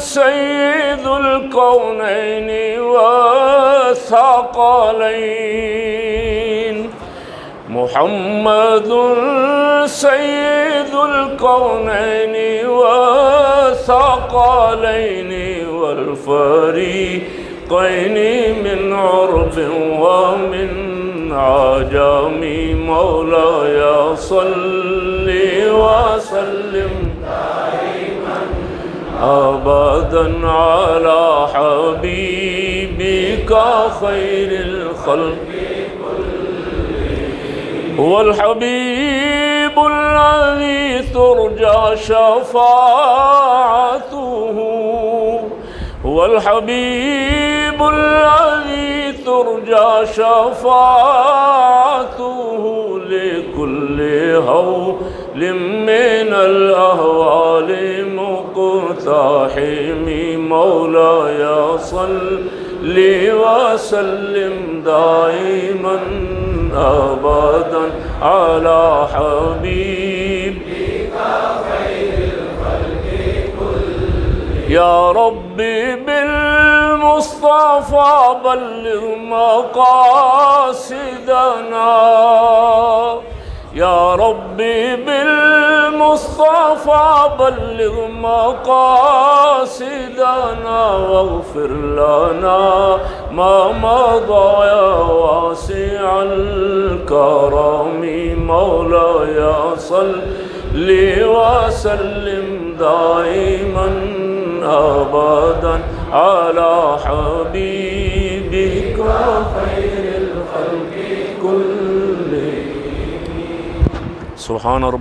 سيد الكونين والثقلين محمد سيد الكونين والثقلين والفريقين من عرب ومن عجم مولاي صل وسلم دائما أبدا على حبيبك خير الخلق هو الحبيب الذي ترجى شفاعته هو الحبيب الذي ترجى شفاعته لكل هول من الأهوال مقتحم مولاي صل وسلم دائما أبدا على حبيبك خير الخلق كلهم يا ربي بالمصطفى بلغ مقاصدنا يا ربي بالمصطفى بلغ مقاصدنا واغفر لنا ما مضى يا واسع الكرم مولاي صل وسلم دائما أبدا على حبيبك خير الخلق كلهم سبحان رب